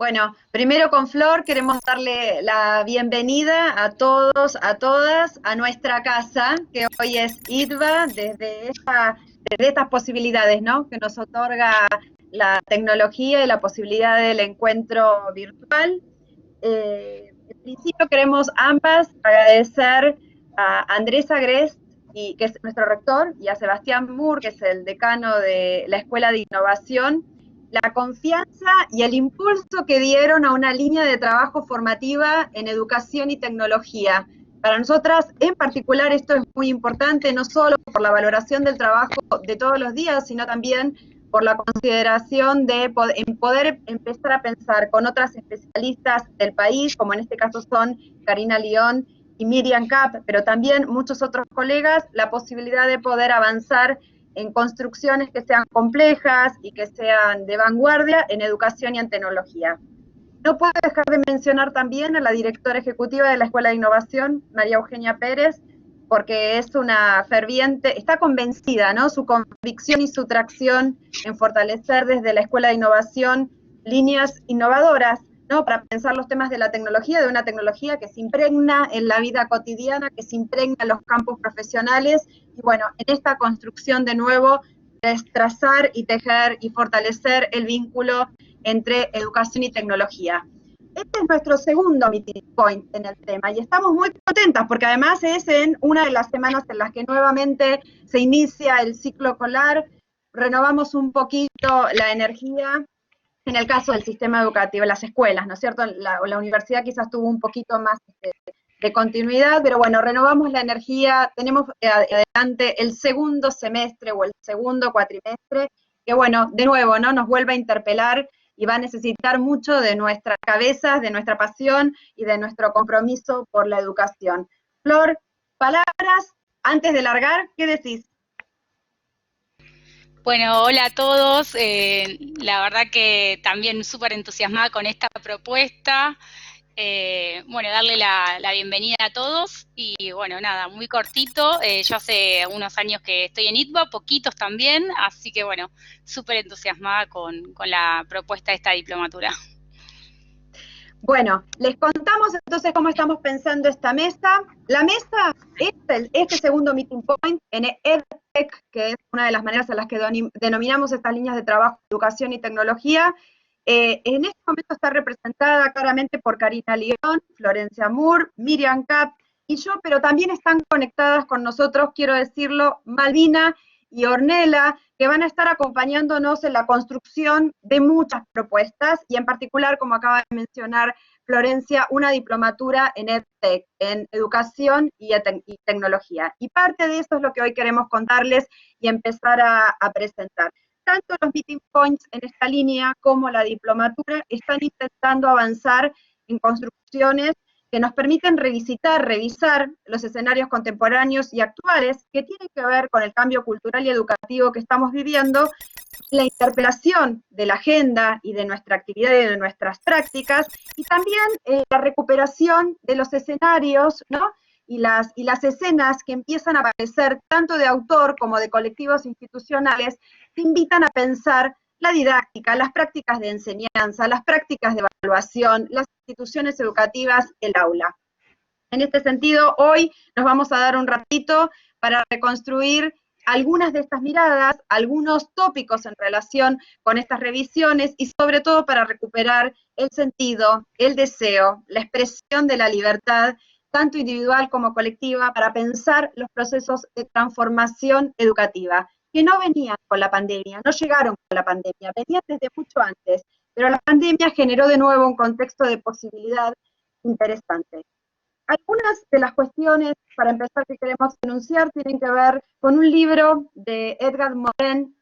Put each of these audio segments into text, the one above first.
Bueno, primero con Flor queremos darle la bienvenida a todos, a todas, a nuestra casa, que hoy es IDVA, desde estas posibilidades, ¿no?, que nos otorga la tecnología y la posibilidad del encuentro virtual. En principio queremos ambas agradecer a Andrés Agrest, que es nuestro rector, y a Sebastián Moore, que es el decano de la Escuela de Innovación, la confianza y el impulso que dieron a una línea de trabajo formativa en educación y tecnología. Para nosotras, en particular, esto es muy importante, no solo por la valoración del trabajo de todos los días, sino también por la consideración de poder empezar a pensar con otras especialistas del país, como en este caso son Karina León y Miriam Kapp, pero también muchos otros colegas, la posibilidad de poder avanzar en construcciones que sean complejas y que sean de vanguardia en educación y en tecnología. No puedo dejar de mencionar también a la directora ejecutiva de la Escuela de Innovación, María Eugenia Pérez, porque es una ferviente, está convencida, ¿no?, su convicción y su tracción en fortalecer desde la Escuela de Innovación líneas innovadoras, ¿no?, para pensar los temas de la tecnología, de una tecnología que se impregna en la vida cotidiana, que se impregna en los campos profesionales, y bueno, en esta construcción de nuevo, trazar y tejer y fortalecer el vínculo entre educación y tecnología. Este es nuestro segundo meeting point en el tema y estamos muy contentas porque además es en una de las semanas en las que nuevamente se inicia el ciclo escolar, renovamos un poquito la energía en el caso del sistema educativo, las escuelas, ¿no es cierto? La universidad quizás tuvo un poquito más de continuidad, pero bueno, renovamos la energía, tenemos adelante el segundo semestre o el segundo cuatrimestre, que bueno, de nuevo, ¿no?, nos vuelve a interpelar y va a necesitar mucho de nuestras cabezas, de nuestra pasión y de nuestro compromiso por la educación. Flor, palabras antes de largar, ¿qué decís? Bueno, hola a todos. La verdad que también súper entusiasmada con esta propuesta. Bueno, darle la bienvenida a todos y bueno, nada, muy cortito. Yo hace unos años que estoy en ITBA, poquitos también, así que bueno, súper entusiasmada con la propuesta de esta diplomatura. Bueno, les contamos entonces cómo estamos pensando esta mesa. La mesa es este segundo meeting point en EdTech, que es una de las maneras en las que denominamos estas líneas de trabajo, educación y tecnología. En este momento está representada claramente por Karina León, Florencia Moore, Miriam Kapp y yo, pero también están conectadas con nosotros, quiero decirlo, Malvina y Ornella, que van a estar acompañándonos en la construcción de muchas propuestas, y en particular, como acaba de mencionar Florencia, una diplomatura en EdTech, en educación y tecnología. Y parte de eso es lo que hoy queremos contarles y empezar a presentar. Tanto los meeting points en esta línea como la diplomatura están intentando avanzar en construcciones que nos permiten revisar los escenarios contemporáneos y actuales que tienen que ver con el cambio cultural y educativo que estamos viviendo, la interpelación de la agenda y de nuestra actividad y de nuestras prácticas, y también la recuperación de los escenarios, ¿no?, y las escenas que empiezan a aparecer tanto de autor como de colectivos institucionales, que invitan a pensar la didáctica, las prácticas de enseñanza, las prácticas de evaluación, las instituciones educativas, el aula. En este sentido, hoy nos vamos a dar un ratito para reconstruir algunas de estas miradas, algunos tópicos en relación con estas revisiones y sobre todo para recuperar el sentido, el deseo, la expresión de la libertad, tanto individual como colectiva, para pensar los procesos de transformación educativa, que no venían con la pandemia, no llegaron con la pandemia, venían desde mucho antes, pero la pandemia generó de nuevo un contexto de posibilidad interesante. Algunas de las cuestiones, para empezar, que queremos enunciar tienen que ver con un libro de Edgar Morin,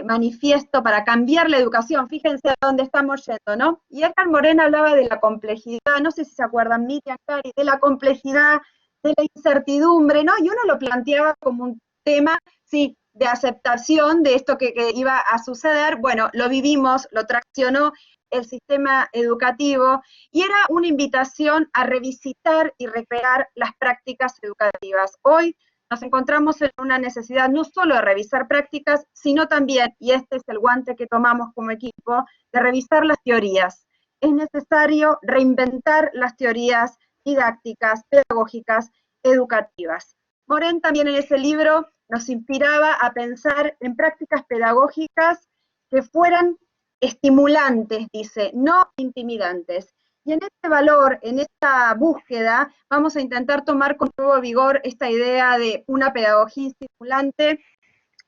Manifiesto para cambiar la educación. Fíjense a dónde estamos yendo, ¿no? Y Edgar Morin hablaba de la complejidad, no sé si se acuerdan, Miriam, Cari, de la complejidad, de la incertidumbre, ¿no? Y uno lo planteaba como un tema, sí, de aceptación de esto que iba a suceder. Bueno, lo vivimos, lo traccionó el sistema educativo, y era una invitación a revisitar y recrear las prácticas educativas. Hoy nos encontramos en una necesidad no solo de revisar prácticas, sino también, y este es el guante que tomamos como equipo, de revisar las teorías. es necesario reinventar las teorías didácticas, pedagógicas, educativas. Morén también en ese libro nos inspiraba a pensar en prácticas pedagógicas que fueran estimulantes, dice, no intimidantes. Y en este valor, en esta búsqueda, vamos a intentar tomar con nuevo vigor esta idea de una pedagogía estimulante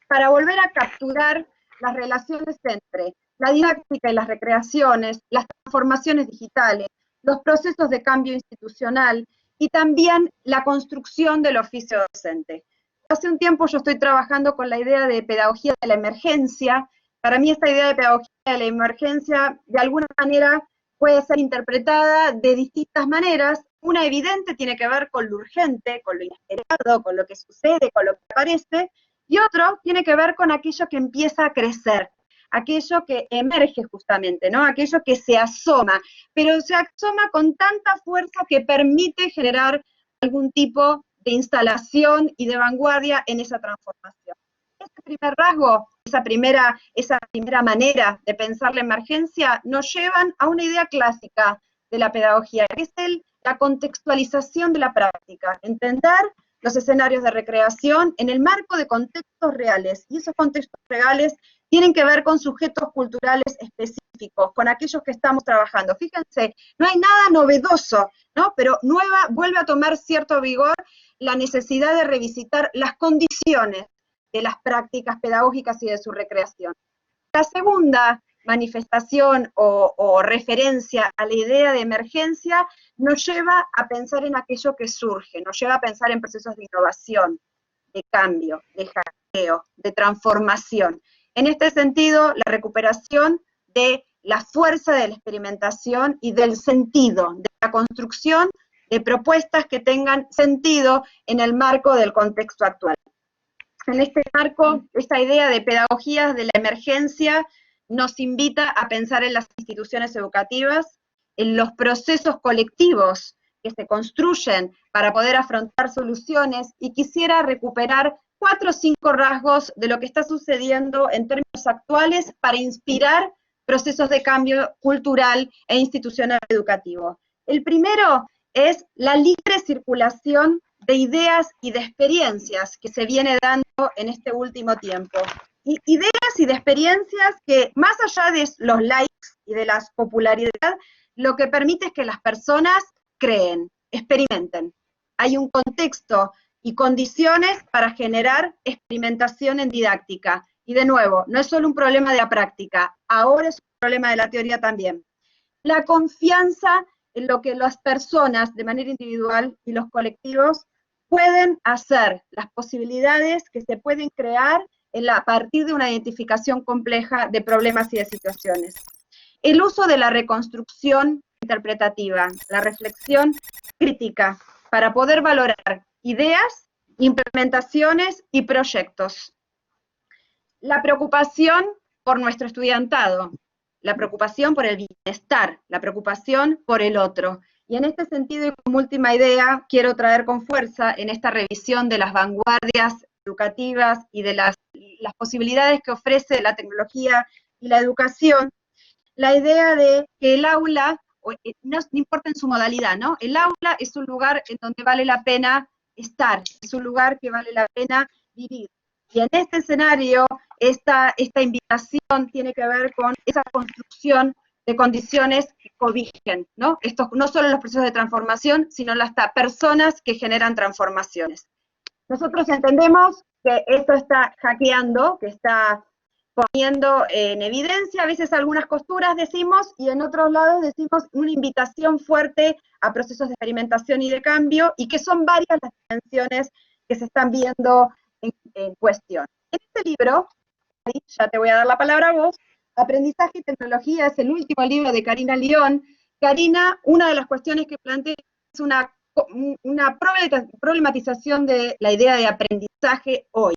para volver a capturar las relaciones entre la didáctica y las recreaciones, las transformaciones digitales, los procesos de cambio institucional y también la construcción del oficio docente. Hace un tiempo yo estoy trabajando con la idea de pedagogía de la emergencia. Para mí esta idea de pedagogía de la emergencia de alguna manera puede ser interpretada de distintas maneras. Una evidente tiene que ver con lo urgente, con lo inesperado, con lo que sucede, con lo que aparece, y otro tiene que ver con aquello que empieza a crecer, aquello que emerge justamente, ¿no? Aquello que se asoma, pero se asoma con tanta fuerza que permite generar algún tipo de instalación y de vanguardia en esa transformación. Ese primer rasgo, esa primera manera de pensar la emergencia, nos llevan a una idea clásica de la pedagogía, que es la contextualización de la práctica, entender los escenarios de recreación en el marco de contextos reales, y esos contextos reales tienen que ver con sujetos culturales específicos, con aquellos que estamos trabajando. Fíjense, no hay nada novedoso, ¿no? Pero vuelve a tomar cierto vigor la necesidad de revisitar las condiciones de las prácticas pedagógicas y de su recreación. La segunda manifestación o referencia a la idea de emergencia nos lleva a pensar en aquello que surge, nos lleva a pensar en procesos de innovación, de cambio, de hackeo, de transformación. En este sentido, la recuperación de la fuerza de la experimentación y del sentido, de la construcción de propuestas que tengan sentido en el marco del contexto actual. En este marco, esta idea de pedagogías de la emergencia nos invita a pensar en las instituciones educativas, en los procesos colectivos que se construyen para poder afrontar soluciones, y quisiera recuperar 4 o 5 rasgos de lo que está sucediendo en términos actuales para inspirar procesos de cambio cultural e institucional educativo. El primero es la libre circulación de ideas y de experiencias que se viene dando en este último tiempo. Y ideas y de experiencias que, más allá de los likes y de la popularidad, lo que permite es que las personas creen, experimenten. Hay un contexto y condiciones para generar experimentación en didáctica. Y de nuevo, no es solo un problema de la práctica, ahora es un problema de la teoría también. La confianza en lo que las personas de manera individual y los colectivos pueden hacer, las posibilidades que se pueden crear a partir de una identificación compleja de problemas y de situaciones. El uso de la reconstrucción interpretativa, la reflexión crítica, para poder valorar ideas, implementaciones y proyectos. La preocupación por nuestro estudiantado, la preocupación por el bienestar, la preocupación por el otro. Y en este sentido, y como última idea, quiero traer con fuerza en esta revisión de las vanguardias educativas y de las posibilidades que ofrece la tecnología y la educación, la idea de que el aula, no importa en su modalidad, ¿no? El aula es un lugar en donde vale la pena estar, es un lugar que vale la pena vivir. Y en este escenario, esta invitación tiene que ver con esa construcción de condiciones que cobijen, ¿no? Estos, no solo los procesos de transformación, sino las personas que generan transformaciones. Nosotros entendemos que esto está hackeando, que está poniendo en evidencia a veces algunas costuras, decimos, y en otros lados decimos una invitación fuerte a procesos de experimentación y de cambio, y que son varias las dimensiones que se están viendo en cuestión. En este libro, ya te voy a dar la palabra a vos, Aprendizaje y Tecnología, es el último libro de Karina León. Karina, una de las cuestiones que plantea es una problematización de la idea de aprendizaje hoy.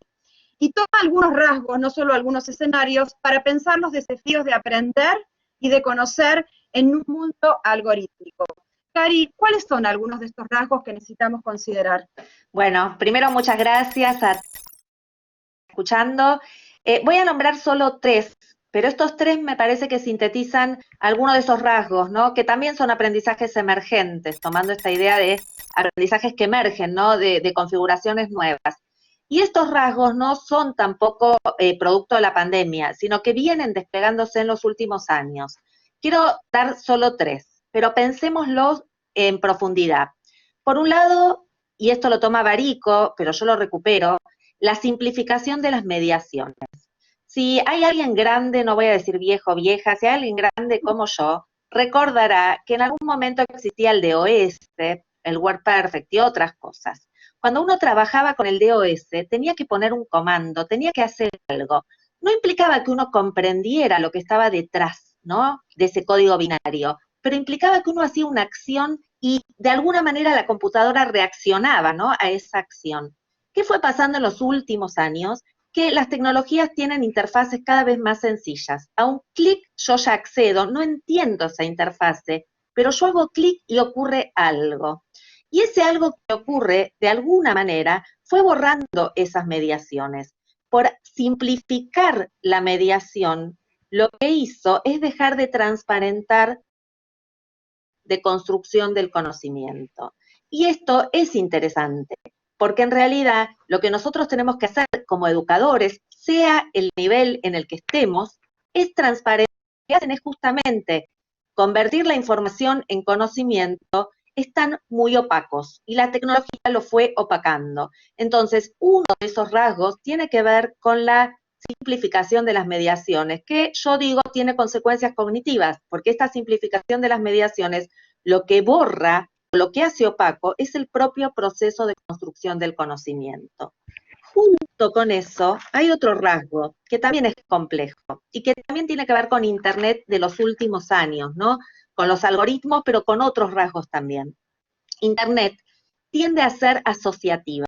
Y toma algunos rasgos, no solo algunos escenarios, para pensar los desafíos de aprender y de conocer en un mundo algorítmico. Cari, ¿cuáles son algunos de estos rasgos que necesitamos considerar? Bueno, primero muchas gracias a escuchando. Voy a nombrar solo 3 pero estos tres me parece que sintetizan algunos de esos rasgos, ¿no? Que también son aprendizajes emergentes, tomando esta idea de aprendizajes que emergen, ¿no? De configuraciones nuevas. Y estos rasgos no son tampoco producto de la pandemia, sino que vienen desplegándose en los últimos años. Quiero dar solo tres, pero pensémoslos en profundidad. Por un lado, y esto lo toma Barico, pero yo lo recupero, la simplificación de las mediaciones. Si hay alguien grande, no voy a decir viejo o vieja, si hay alguien grande como yo, recordará que en algún momento existía el DOS, el WordPerfect y otras cosas. Cuando uno trabajaba con el DOS, tenía que poner un comando, tenía que hacer algo. No implicaba que uno comprendiera lo que estaba detrás, ¿no? De ese código binario, pero implicaba que uno hacía una acción y de alguna manera la computadora reaccionaba, ¿no? A esa acción. ¿Qué fue pasando en los últimos años? Que las tecnologías tienen interfaces cada vez más sencillas. A un clic yo ya accedo, no entiendo esa interfase, pero yo hago clic y ocurre algo. Y ese algo que ocurre, de alguna manera, fue borrando esas mediaciones. Por simplificar la mediación, lo que hizo es dejar de transparentar de construcción del conocimiento. Y esto es interesante, porque en realidad lo que nosotros tenemos que hacer como educadores, sea el nivel en el que estemos, es transparentar, lo que hacen es justamente convertir la información en conocimiento, están muy opacos y la tecnología lo fue opacando. Entonces, uno de esos rasgos tiene que ver con la simplificación de las mediaciones, que yo digo tiene consecuencias cognitivas, porque esta simplificación de las mediaciones lo que borra, lo que hace opaco, es el propio proceso de construcción del conocimiento. Junto con eso, hay otro rasgo que también es complejo y que también tiene que ver con Internet de los últimos años, ¿no? Con los algoritmos, pero con otros rasgos también. Internet tiende a ser asociativa.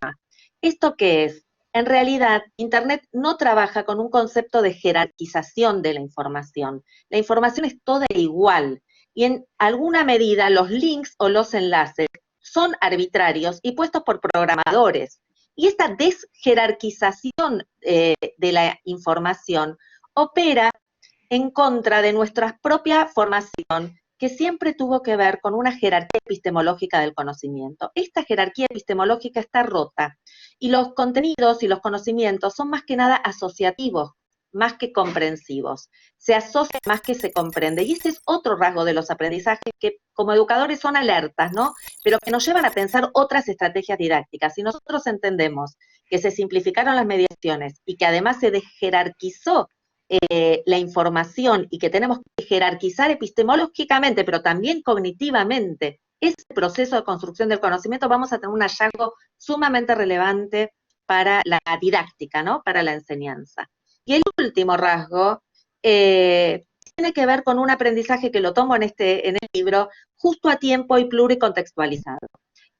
¿Esto qué es? En realidad, Internet no trabaja con un concepto de jerarquización de la información. La información es toda igual y en alguna medida los links o los enlaces son arbitrarios y puestos por programadores. Y esta desjerarquización de la información opera en contra de nuestra propia formación, que siempre tuvo que ver con una jerarquía epistemológica del conocimiento. Esta jerarquía epistemológica está rota y los contenidos y los conocimientos son más que nada asociativos, más que comprensivos. Se asocia más que se comprende. Y ese es otro rasgo de los aprendizajes que como educadores son alertas, ¿no? Pero que nos llevan a pensar otras estrategias didácticas. Si nosotros entendemos que se simplificaron las mediaciones y que además se desjerarquizó la información y que tenemos que jerarquizar epistemológicamente, pero también cognitivamente, ese proceso de construcción del conocimiento, vamos a tener un hallazgo sumamente relevante para la didáctica, ¿no? Para la enseñanza. Y el último rasgo tiene que ver con un aprendizaje que lo tomo en el libro, justo a tiempo y pluricontextualizado.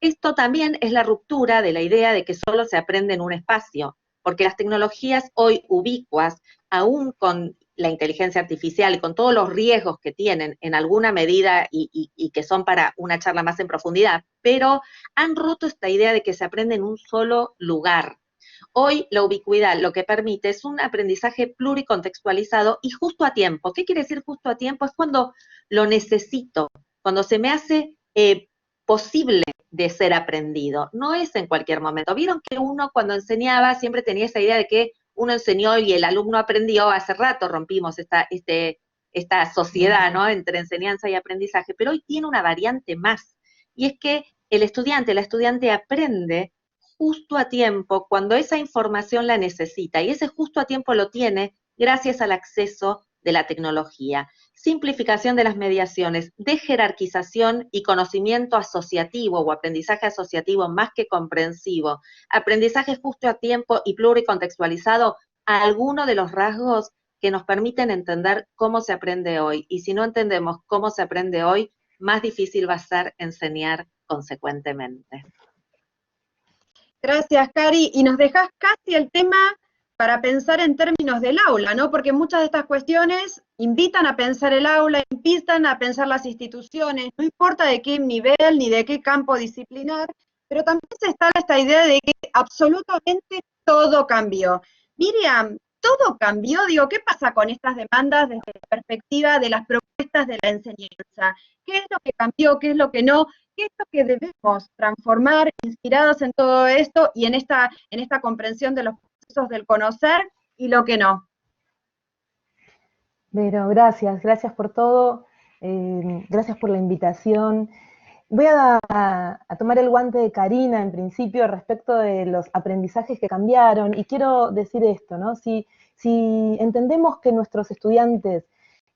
Esto también es la ruptura de la idea de que solo se aprende en un espacio, porque las tecnologías hoy ubicuas, aún con la inteligencia artificial y con todos los riesgos que tienen en alguna medida y que son para una charla más en profundidad, pero han roto esta idea de que se aprende en un solo lugar. Hoy la ubicuidad lo que permite es un aprendizaje pluricontextualizado y justo a tiempo. ¿Qué quiere decir justo a tiempo? Es cuando lo necesito, cuando se me hace posible de ser aprendido. No es en cualquier momento. Vieron que uno cuando enseñaba siempre tenía esa idea de que uno enseñó y el alumno aprendió. Hace rato rompimos esta sociedad, ¿no? Entre enseñanza y aprendizaje, pero hoy tiene una variante más. Y es que el estudiante, la estudiante aprende justo a tiempo cuando esa información la necesita, y ese justo a tiempo lo tiene gracias al acceso de la tecnología. Simplificación de las mediaciones, desjerarquización y conocimiento asociativo o aprendizaje asociativo más que comprensivo, aprendizaje justo a tiempo y pluricontextualizado, algunos de los rasgos que nos permiten entender cómo se aprende hoy. Y si no entendemos cómo se aprende hoy, más difícil va a ser enseñar consecuentemente. Gracias, Cari. Y nos dejás casi el tema para pensar en términos del aula, ¿no? Porque muchas de estas cuestiones invitan a pensar el aula, invitan a pensar las instituciones, no importa de qué nivel ni de qué campo disciplinar, pero también se instala esta idea de que absolutamente todo cambió. Miriam, todo cambió, digo, ¿qué pasa con estas demandas desde la perspectiva de las propuestas de la enseñanza? ¿Qué es lo que cambió? ¿Qué es lo que no? ¿Qué es lo que debemos transformar inspirados en todo esto y en esta comprensión de los procesos del conocer y lo que no? Pero gracias por todo, gracias por la invitación. Voy a tomar el guante de Karina en principio respecto de los aprendizajes que cambiaron y quiero decir esto, ¿no? Si entendemos que nuestros estudiantes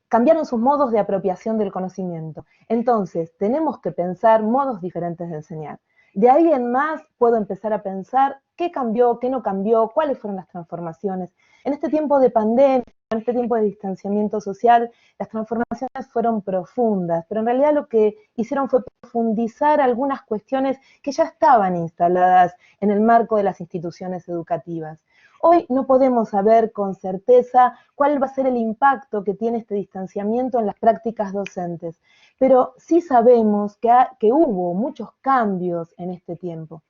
cambiaron sus modos de apropiación del conocimiento, entonces tenemos que pensar modos diferentes de enseñar. De ahí en más puedo empezar a pensar qué cambió, qué no cambió, cuáles fueron las transformaciones. En este tiempo de pandemia, en este tiempo de distanciamiento social, las transformaciones fueron profundas, pero en realidad lo que hicieron fue profundizar algunas cuestiones que ya estaban instaladas en el marco de las instituciones educativas. Hoy no podemos saber con certeza cuál va a ser el impacto que tiene este distanciamiento en las prácticas docentes, pero sí sabemos que hubo muchos cambios en este tiempo.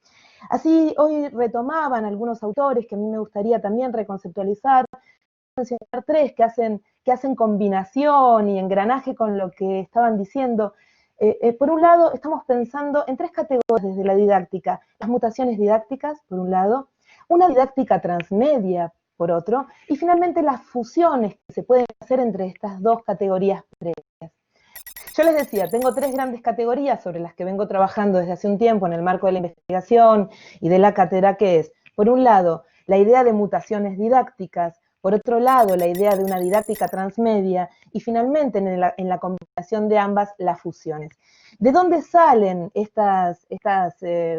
Así hoy retomaban algunos autores que a mí me gustaría también reconceptualizar, mencionar tres que hacen combinación y engranaje con lo que estaban diciendo. Por un lado, estamos pensando en tres categorías desde la didáctica: las mutaciones didácticas, por un lado, una didáctica transmedia, por otro, y finalmente las fusiones que se pueden hacer entre estas dos categorías previas. Yo les decía, tengo tres grandes categorías sobre las que vengo trabajando desde hace un tiempo en el marco de la investigación y de la cátedra, que es, por un lado, la idea de mutaciones didácticas, por otro lado, la idea de una didáctica transmedia, y finalmente, en la combinación de ambas, las fusiones. ¿De dónde salen estas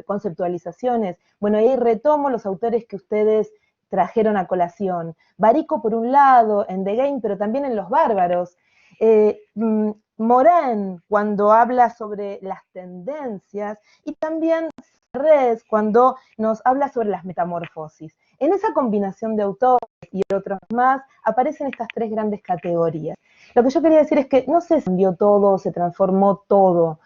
conceptualizaciones? Bueno, ahí retomo los autores que ustedes trajeron a colación. Barico, por un lado, en The Game, pero también en Los Bárbaros. Morin, cuando habla sobre las tendencias, y también Serres, cuando nos habla sobre las metamorfosis. En esa combinación de autores y otros más, aparecen estas tres grandes categorías. Lo que yo quería decir es que no se cambió todo, se transformó todo.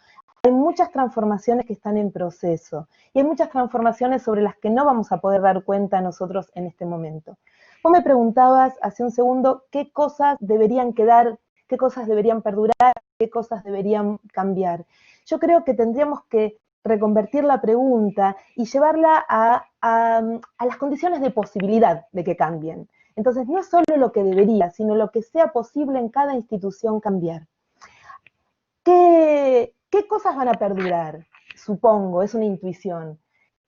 Hay muchas transformaciones que están en proceso, y hay muchas transformaciones sobre las que no vamos a poder dar cuenta nosotros en este momento. Vos me preguntabas hace un segundo qué cosas deberían quedar, qué cosas deberían perdurar, qué cosas deberían cambiar. Yo creo que tendríamos que reconvertir la pregunta y llevarla a las condiciones de posibilidad de que cambien. Entonces, no es solo lo que debería, sino lo que sea posible en cada institución cambiar. ¿Qué cosas van a perdurar? Supongo, es una intuición.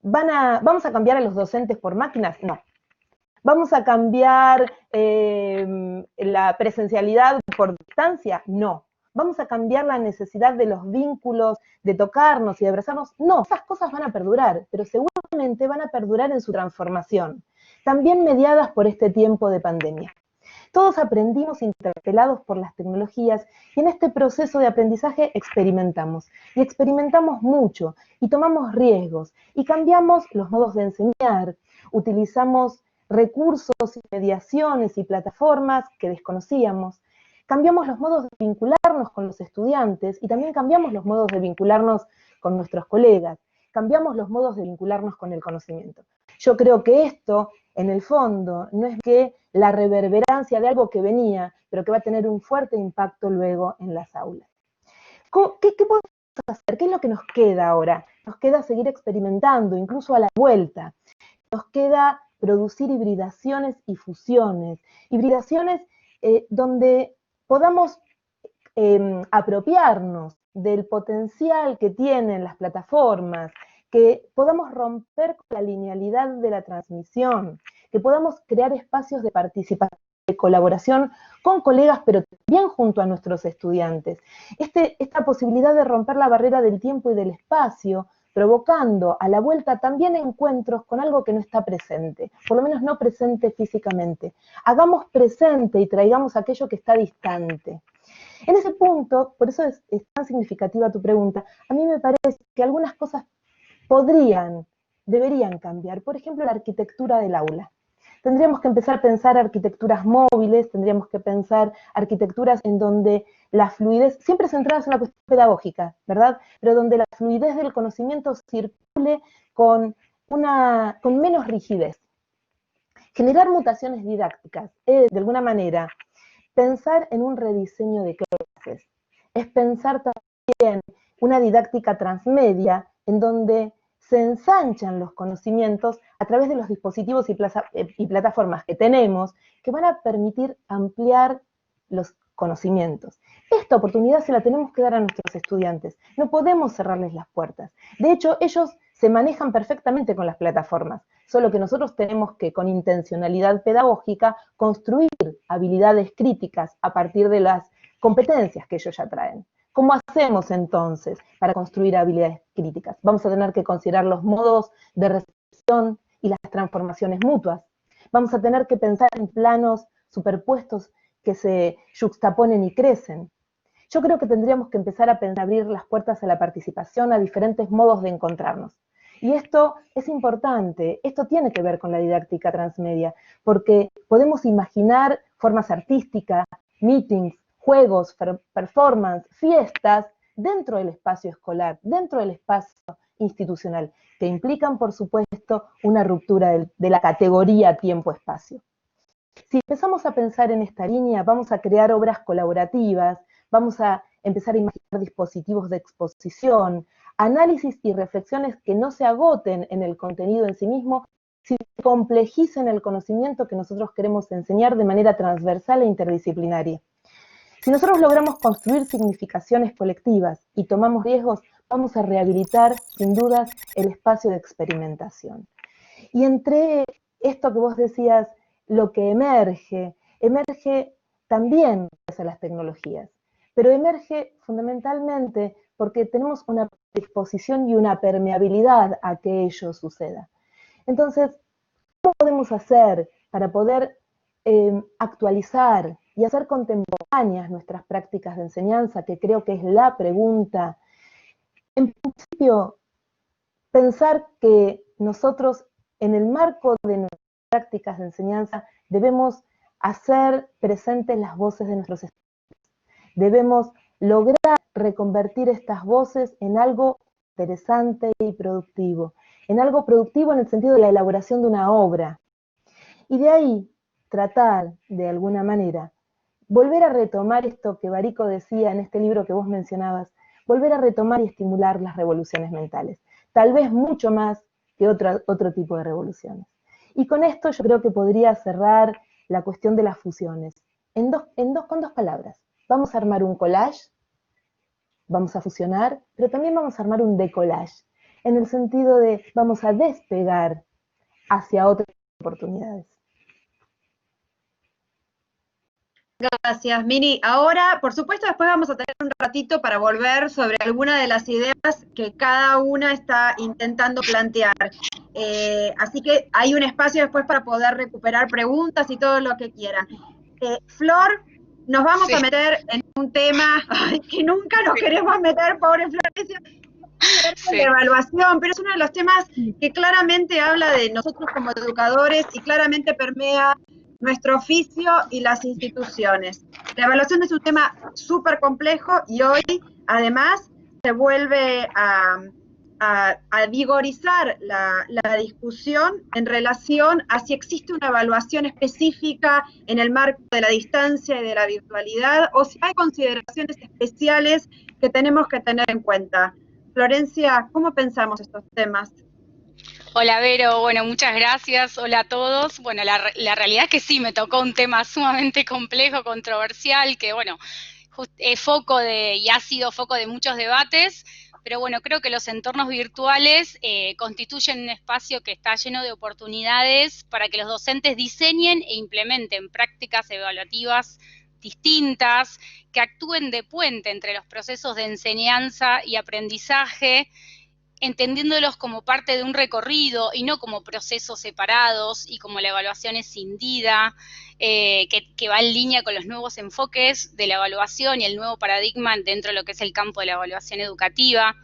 ¿Vamos a cambiar a los docentes por máquinas? No. ¿Vamos a cambiar la presencialidad por distancia? No. ¿Vamos a cambiar la necesidad de los vínculos, de tocarnos y de abrazarnos? No, esas cosas van a perdurar, pero seguramente van a perdurar en su transformación, también mediadas por este tiempo de pandemia. Todos aprendimos interpelados por las tecnologías y en este proceso de aprendizaje experimentamos. Y experimentamos mucho y tomamos riesgos y cambiamos los modos de enseñar, utilizamos recursos y mediaciones y plataformas que desconocíamos. Cambiamos los modos de vincularnos con los estudiantes y también cambiamos los modos de vincularnos con nuestros colegas. Cambiamos los modos de vincularnos con el conocimiento. Yo creo que esto, en el fondo, no es que la reverberancia de algo que venía, pero que va a tener un fuerte impacto luego en las aulas. ¿Qué podemos hacer? ¿Qué es lo que nos queda ahora? Nos queda seguir experimentando, incluso a la vuelta. Nos queda producir hibridaciones y fusiones. Hibridaciones donde podamos apropiarnos del potencial que tienen las plataformas, que podamos romper con la linealidad de la transmisión, que podamos crear espacios de participación, de colaboración con colegas, pero también junto a nuestros estudiantes. Esta posibilidad de romper la barrera del tiempo y del espacio, provocando a la vuelta también encuentros con algo que no está presente, por lo menos no presente físicamente. Hagamos presente y traigamos aquello que está distante. En ese punto, por eso es tan significativa tu pregunta, a mí me parece que algunas cosas deberían cambiar. Por ejemplo, la arquitectura del aula. Tendríamos que empezar a pensar arquitecturas móviles, tendríamos que pensar arquitecturas en donde la fluidez, siempre centradas en la cuestión pedagógica, ¿verdad? Pero donde la fluidez del conocimiento circule con menos rigidez. Generar mutaciones didácticas es, de alguna manera, pensar en un rediseño de clases, es pensar también una didáctica transmedia en donde se ensanchan los conocimientos a través de los dispositivos y plataformas que tenemos que van a permitir ampliar los conocimientos. Esta oportunidad se la tenemos que dar a nuestros estudiantes, no podemos cerrarles las puertas. De hecho, ellos se manejan perfectamente con las plataformas, solo que nosotros tenemos que, con intencionalidad pedagógica, construir habilidades críticas a partir de las competencias que ellos ya traen. ¿Cómo hacemos entonces para construir habilidades críticas? Vamos a tener que considerar los modos de recepción y las transformaciones mutuas. Vamos a tener que pensar en planos superpuestos que se yuxtaponen y crecen. Yo creo que tendríamos que empezar a abrir las puertas a la participación, a diferentes modos de encontrarnos. Y esto es importante, esto tiene que ver con la didáctica transmedia, porque podemos imaginar formas artísticas, meetings, juegos, performance, fiestas, dentro del espacio escolar, dentro del espacio institucional, que implican, por supuesto, una ruptura de la categoría tiempo-espacio. Si empezamos a pensar en esta línea, vamos a crear obras colaborativas, vamos a empezar a imaginar dispositivos de exposición, análisis y reflexiones que no se agoten en el contenido en sí mismo, sino que complejicen el conocimiento que nosotros queremos enseñar de manera transversal e interdisciplinaria. Si nosotros logramos construir significaciones colectivas y tomamos riesgos, vamos a rehabilitar, sin dudas, el espacio de experimentación. Y entre esto que vos decías, lo que emerge también gracias a las tecnologías, pero emerge fundamentalmente porque tenemos una predisposición y una permeabilidad a que ello suceda. Entonces, ¿cómo podemos hacer para poder actualizar y hacer contemporáneas nuestras prácticas de enseñanza, que creo que es la pregunta? En principio, pensar que nosotros, en el marco de nuestras prácticas de enseñanza, debemos hacer presentes las voces de nuestros estudiantes. Debemos lograr reconvertir estas voces en algo interesante y productivo. En algo productivo en el sentido de la elaboración de una obra. Y de ahí tratar, de alguna manera, volver a retomar esto que Barico decía en este libro que vos mencionabas, volver a retomar y estimular las revoluciones mentales. Tal vez mucho más que otro tipo de revoluciones. Y con esto yo creo que podría cerrar la cuestión de las fusiones. Con dos palabras. Vamos a armar un collage, vamos a fusionar, pero también vamos a armar un decollage, en el sentido de vamos a despegar hacia otras oportunidades. Gracias, Mini. Ahora, por supuesto, después vamos a tener un ratito para volver sobre alguna de las ideas que cada una está intentando plantear. Así que hay un espacio después para poder recuperar preguntas y todo lo que quieran. Flor, nos vamos a meter en un tema que nunca nos queremos meter, pobre Florencia, la evaluación, pero es uno de los temas que claramente habla de nosotros como educadores y claramente permea nuestro oficio y las instituciones. La evaluación es un tema súper complejo y hoy, además, se vuelve a vigorizar la discusión en relación a si existe una evaluación específica en el marco de la distancia y de la virtualidad, o si hay consideraciones especiales que tenemos que tener en cuenta. Florencia, ¿cómo pensamos estos temas? Hola Vero, bueno, muchas gracias, hola a todos. Bueno, la realidad es que sí, me tocó un tema sumamente complejo, controversial, que bueno, es foco y ha sido foco de muchos debates, pero bueno, creo que los entornos virtuales constituyen un espacio que está lleno de oportunidades para que los docentes diseñen e implementen prácticas evaluativas distintas, que actúen de puente entre los procesos de enseñanza y aprendizaje, entendiéndolos como parte de un recorrido y no como procesos separados y como la evaluación escindida, que va en línea con los nuevos enfoques de la evaluación y el nuevo paradigma dentro de lo que es el campo de la evaluación educativa.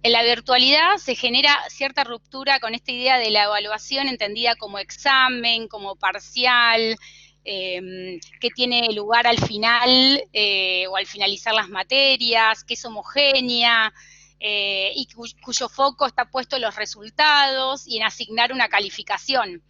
En la virtualidad se genera cierta ruptura con esta idea de la evaluación entendida como examen, como parcial, que tiene lugar al final o al finalizar las materias, que es homogénea, y cuyo foco está puesto en los resultados y en asignar una calificación.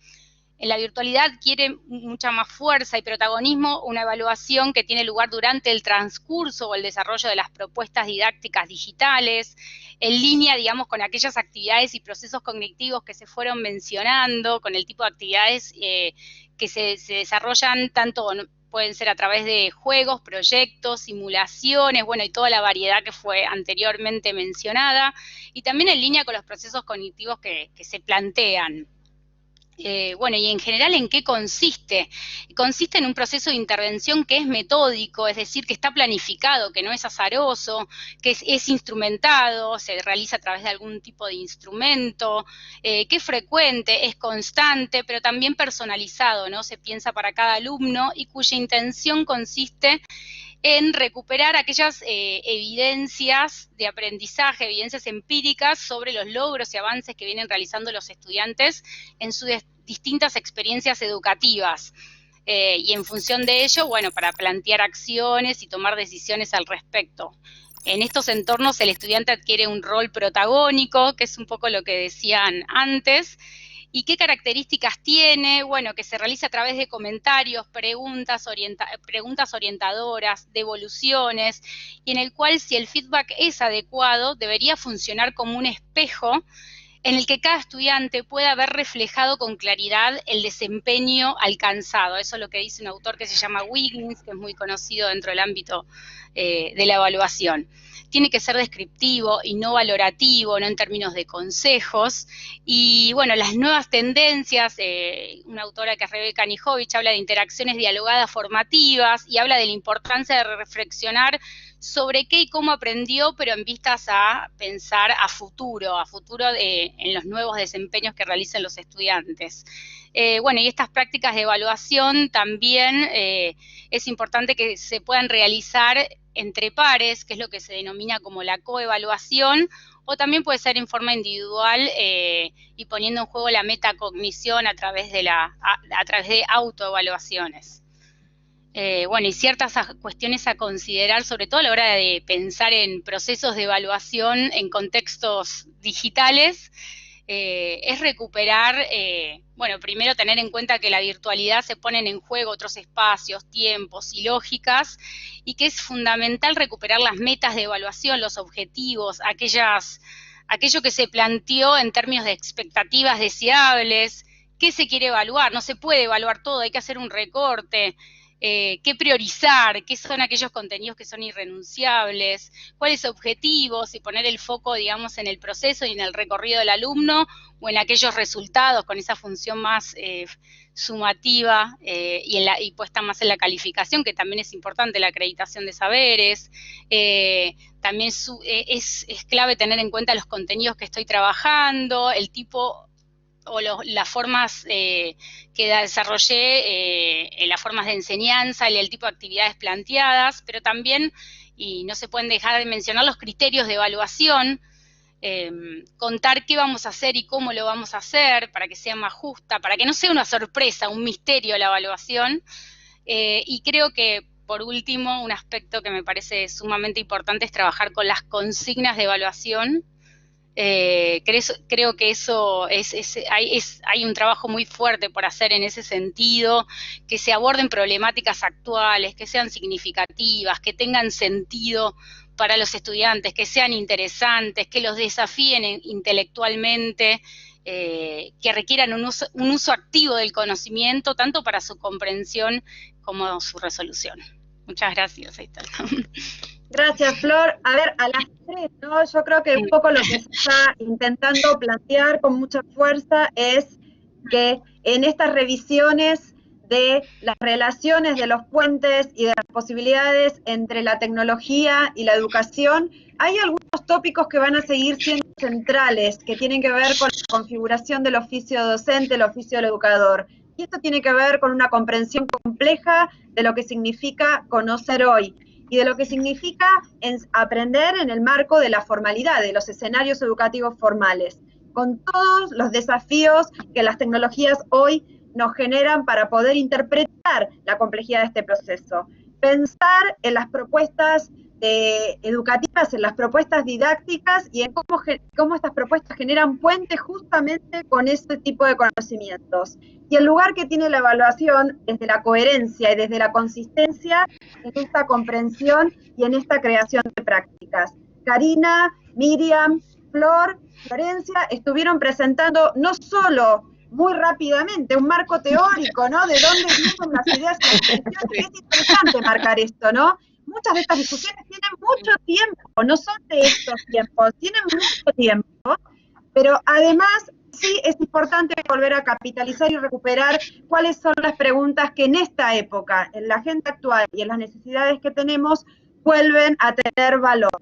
en la virtualidad adquiere mucha más fuerza y protagonismo una evaluación que tiene lugar durante el transcurso o el desarrollo de las propuestas didácticas digitales, en línea, digamos, con aquellas actividades y procesos cognitivos que se fueron mencionando, con el tipo de actividades que se desarrollan tanto, pueden ser a través de juegos, proyectos, simulaciones, bueno, y toda la variedad que fue anteriormente mencionada, y también en línea con los procesos cognitivos que se plantean. Bueno, y en general, ¿en qué consiste? Consiste en un proceso de intervención que es metódico, es decir, que está planificado, que no es azaroso, que es instrumentado, se realiza a través de algún tipo de instrumento, que es frecuente, es constante, pero también personalizado, ¿no? Se piensa para cada alumno y cuya intención consiste en recuperar aquellas evidencias de aprendizaje, evidencias empíricas sobre los logros y avances que vienen realizando los estudiantes en sus distintas experiencias educativas. Y en función de ello, bueno, para plantear acciones y tomar decisiones al respecto. En estos entornos el estudiante adquiere un rol protagónico, que es un poco lo que decían antes. ¿Y qué características tiene? Bueno, que se realiza a través de comentarios, preguntas orientadoras, devoluciones, y en el cual, si el feedback es adecuado, debería funcionar como un espejo en el que cada estudiante pueda ver reflejado con claridad el desempeño alcanzado. Eso es lo que dice un autor que se llama Wiggins, que es muy conocido dentro del ámbito de la evaluación. Tiene que ser descriptivo y no valorativo, no en términos de consejos. Y bueno, las nuevas tendencias, una autora que es Rebeca Nijovic habla de interacciones dialogadas formativas y habla de la importancia de reflexionar sobre qué y cómo aprendió, pero en vistas a pensar a futuro en los nuevos desempeños que realicen los estudiantes. Bueno, y estas prácticas de evaluación también es importante que se puedan realizar entre pares, que es lo que se denomina como la coevaluación, o también puede ser en forma individual y poniendo en juego la metacognición a través de autoevaluaciones. Bueno, y ciertas cuestiones a considerar, sobre todo a la hora de pensar en procesos de evaluación en contextos digitales, es recuperar, bueno, primero tener en cuenta que la virtualidad se ponen en juego otros espacios, tiempos y lógicas, y que es fundamental recuperar las metas de evaluación, los objetivos, aquello que se planteó en términos de expectativas deseables, qué se quiere evaluar, no se puede evaluar todo, hay que hacer un recorte. Qué priorizar, qué son aquellos contenidos que son irrenunciables, cuáles objetivos y poner el foco, digamos, en el proceso y en el recorrido del alumno o en aquellos resultados con esa función más sumativa y puesta más en la calificación, que también es importante, la acreditación de saberes. También es clave tener en cuenta los contenidos que estoy trabajando, el tipo o las formas que desarrollé, las formas de enseñanza y el tipo de actividades planteadas, pero también, y no se pueden dejar de mencionar, los criterios de evaluación, contar qué vamos a hacer y cómo lo vamos a hacer para que sea más justa, para que no sea una sorpresa, un misterio la evaluación, y creo que, por último, un aspecto que me parece sumamente importante es trabajar con las consignas de evaluación. Creo que eso hay un trabajo muy fuerte por hacer en ese sentido, que se aborden problemáticas actuales, que sean significativas, que tengan sentido para los estudiantes, que sean interesantes, que los desafíen intelectualmente, que requieran un uso activo del conocimiento, tanto para su comprensión como su resolución. Muchas gracias, ahí está. Gracias, Flor. A ver, a las tres, ¿no? Yo creo que un poco lo que se está intentando plantear con mucha fuerza es que en estas revisiones de las relaciones de los puentes y de las posibilidades entre la tecnología y la educación, hay algunos tópicos que van a seguir siendo centrales, que tienen que ver con la configuración del oficio docente, el oficio del educador. Y esto tiene que ver con una comprensión compleja de lo que significa conocer hoy y de lo que significa aprender en el marco de la formalidad, de los escenarios educativos formales, con todos los desafíos que las tecnologías hoy nos generan para poder interpretar la complejidad de este proceso. Pensar en las propuestas educativas, en las propuestas didácticas y en cómo estas propuestas generan puentes justamente con este tipo de conocimientos. Y el lugar que tiene la evaluación desde la coherencia y desde la consistencia en esta comprensión y en esta creación de prácticas. Karina, Miriam, Flor, Florencia estuvieron presentando no solo muy rápidamente un marco teórico, ¿no? De dónde vienen las ideas y las cuestiones. Es interesante marcar esto, ¿no? Muchas de estas discusiones tienen mucho tiempo, no son de estos tiempos, tienen mucho tiempo, pero además sí es importante volver a capitalizar y recuperar cuáles son las preguntas que en esta época, en la agenda actual y en las necesidades que tenemos, vuelven a tener valor.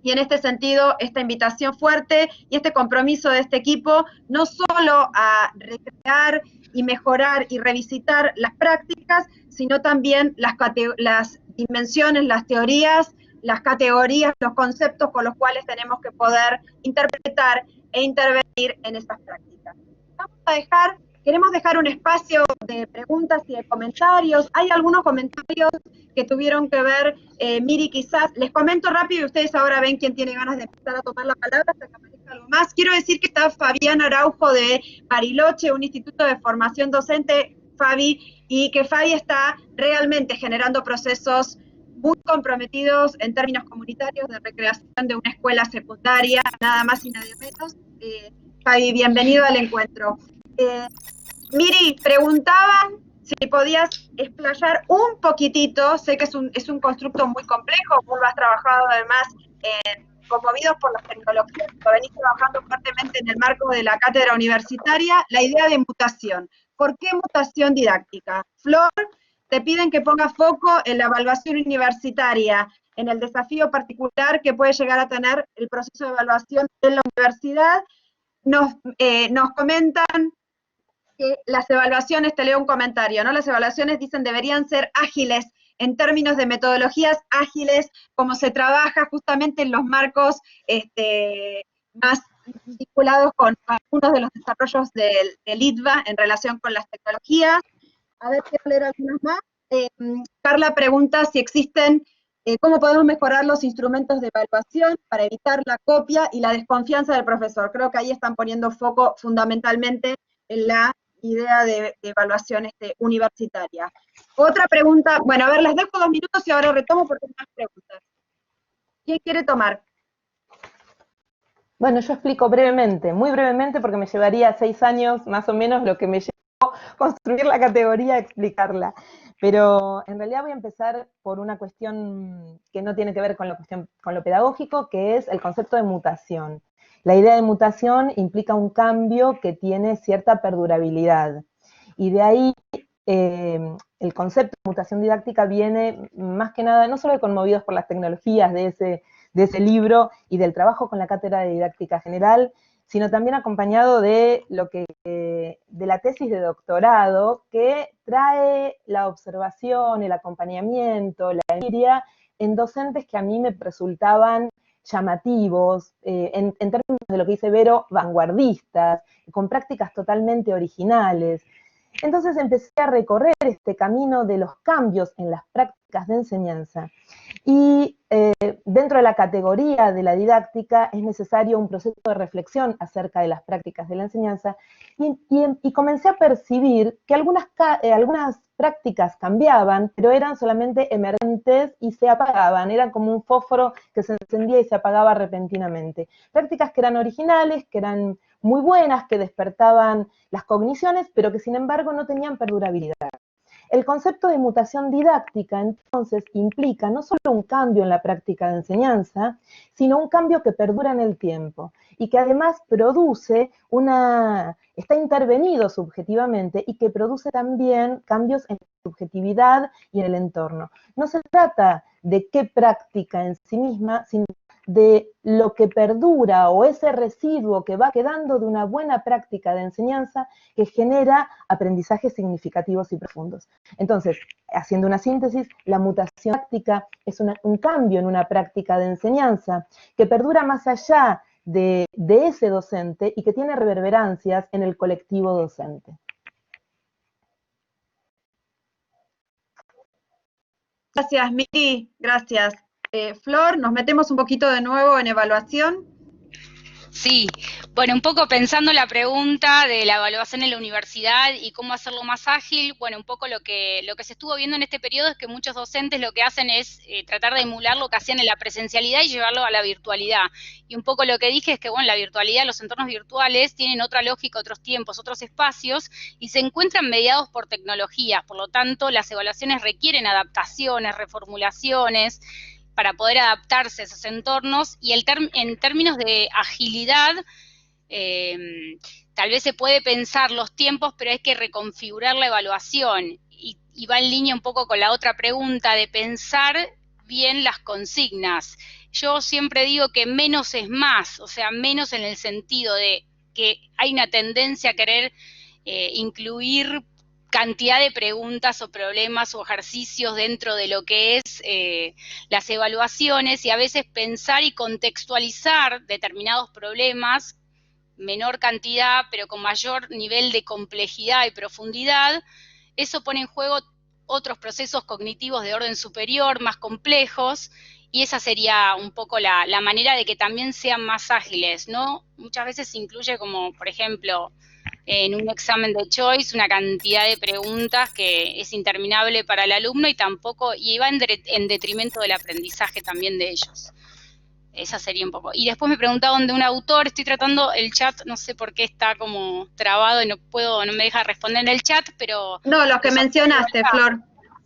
Y en este sentido, esta invitación fuerte y este compromiso de este equipo, no solo a recrear y mejorar y revisitar las prácticas, sino también las dimensiones, las teorías, las categorías, los conceptos con los cuales tenemos que poder interpretar e intervenir en esas prácticas. Queremos dejar un espacio de preguntas y de comentarios. Hay algunos comentarios que tuvieron que ver, Miri, quizás, les comento rápido y ustedes ahora ven quién tiene ganas de empezar a tomar la palabra hasta que aparezca algo más. Quiero decir que está Fabián Araujo de Bariloche, un instituto de formación docente, Fabi, y que Fabi está realmente generando procesos muy comprometidos en términos comunitarios de recreación de una escuela secundaria, nada más y nada menos. Fabi, bienvenido al encuentro. Miri, preguntaban si podías explayar un poquitito, sé que es un constructo muy complejo, vos lo has trabajado además conmovidos por las tecnologías, lo venís trabajando fuertemente en el marco de la cátedra universitaria, la idea de mutación. ¿Por qué mutación didáctica? Flor, te piden que pongas foco en la evaluación universitaria, en el desafío particular que puede llegar a tener el proceso de evaluación en la universidad. Nos comentan que las evaluaciones, te leo un comentario, ¿no? Las evaluaciones dicen deberían ser ágiles en términos de metodologías ágiles, como se trabaja justamente en los marcos más vinculados con algunos de los desarrollos del ITBA en relación con las tecnologías. A ver, quiero leer algunas más. Carla pregunta si existen, cómo podemos mejorar los instrumentos de evaluación para evitar la copia y la desconfianza del profesor. Creo que ahí están poniendo foco fundamentalmente en la idea de evaluación universitaria. Otra pregunta, bueno, a ver, les dejo 2 minutos y ahora retomo porque hay más preguntas. ¿Quién quiere tomar? Bueno, yo explico brevemente, muy brevemente, porque me llevaría 6 años más o menos lo que me llevó construir la categoría, explicarla. Pero en realidad voy a empezar por una cuestión que no tiene que ver con lo pedagógico, que es el concepto de mutación. La idea de mutación implica un cambio que tiene cierta perdurabilidad. Y de ahí el concepto de mutación didáctica viene más que nada, no solo de Conmovidos por las Tecnologías, de ese libro y del trabajo con la Cátedra de Didáctica General, sino también acompañado de la tesis de doctorado que trae la observación, el acompañamiento, la empiria en docentes que a mí me resultaban llamativos, en términos de lo que dice Vero, vanguardistas, con prácticas totalmente originales. Entonces empecé a recorrer este camino de los cambios en las prácticas de enseñanza. Y dentro de la categoría de la didáctica es necesario un proceso de reflexión acerca de las prácticas de la enseñanza y comencé a percibir que algunas prácticas cambiaban, pero eran solamente emergentes y se apagaban, eran como un fósforo que se encendía y se apagaba repentinamente. Prácticas que eran originales, que eran muy buenas, que despertaban las cogniciones, pero que sin embargo no tenían perdurabilidad. El concepto de mutación didáctica, entonces, implica no solo un cambio en la práctica de enseñanza, sino un cambio que perdura en el tiempo y que además está intervenido subjetivamente y que produce también cambios en la subjetividad y en el entorno. No se trata de qué práctica en sí misma, sino de lo que perdura o ese residuo que va quedando de una buena práctica de enseñanza que genera aprendizajes significativos y profundos. Entonces, haciendo una síntesis, la mutación práctica es un cambio en una práctica de enseñanza que perdura más allá de ese docente y que tiene reverberancias en el colectivo docente. Gracias, Miri, gracias. Flor, nos metemos un poquito de nuevo en evaluación. Sí, bueno, un poco pensando la pregunta de la evaluación en la universidad y cómo hacerlo más ágil, bueno, un poco lo que se estuvo viendo en este periodo es que muchos docentes lo que hacen es tratar de emular lo que hacían en la presencialidad y llevarlo a la virtualidad. Y un poco lo que dije es que, bueno, la virtualidad, los entornos virtuales tienen otra lógica, otros tiempos, otros espacios y se encuentran mediados por tecnologías, por lo tanto, las evaluaciones requieren adaptaciones, reformulaciones, para poder adaptarse a esos entornos y en términos de agilidad, tal vez se puede pensar los tiempos, pero hay que reconfigurar la evaluación y va en línea un poco con la otra pregunta de pensar bien las consignas. Yo siempre digo que menos es más, o sea, menos en el sentido de que hay una tendencia a querer incluir cantidad de preguntas o problemas o ejercicios dentro de lo que es las evaluaciones y a veces pensar y contextualizar determinados problemas, menor cantidad pero con mayor nivel de complejidad y profundidad, eso pone en juego otros procesos cognitivos de orden superior, más complejos, y esa sería un poco la manera de que también sean más ágiles, ¿no? Muchas veces se incluye como, por ejemplo, en un examen de choice una cantidad de preguntas que es interminable para el alumno y va en detrimento del aprendizaje también de ellos. Esa sería un poco. Y después me preguntaban de un autor, estoy tratando el chat, no sé por qué está como trabado y no me deja responder en el chat, pero... No, los que mencionaste, Flor.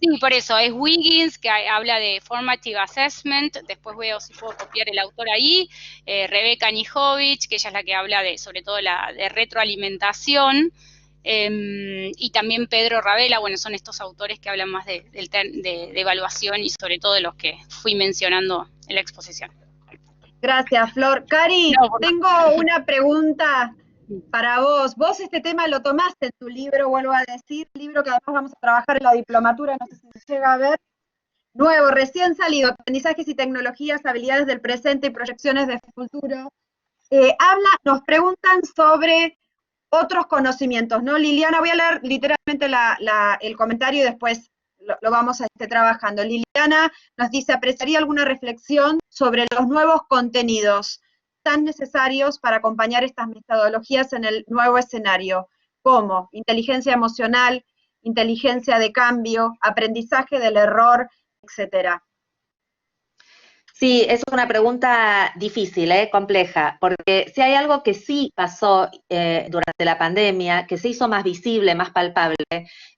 Sí, por eso, es Wiggins, que habla de Formative Assessment, después veo si puedo copiar el autor ahí, Rebecca Nijovic, que ella es la que habla sobre todo de retroalimentación, y también Pedro Ravela, bueno, son estos autores que hablan más de evaluación y sobre todo de los que fui mencionando en la exposición. Gracias, Flor. Cari, tengo una pregunta para vos. Vos este tema lo tomaste en tu libro, vuelvo a decir, libro que además vamos a trabajar en la diplomatura, no sé si se llega a ver. Nuevo, recién salido, Aprendizajes y Tecnologías, Habilidades del Presente y Proyecciones de Futuro. Nos preguntan sobre otros conocimientos, ¿no? Liliana, voy a leer literalmente el comentario y después lo vamos a estar trabajando. Liliana nos dice, apreciaría alguna reflexión sobre los nuevos contenidos tan necesarios para acompañar estas metodologías en el nuevo escenario, como inteligencia emocional, inteligencia de cambio, aprendizaje del error, etcétera. Sí, es una pregunta difícil, compleja, porque si hay algo que sí pasó durante la pandemia, que se hizo más visible, más palpable,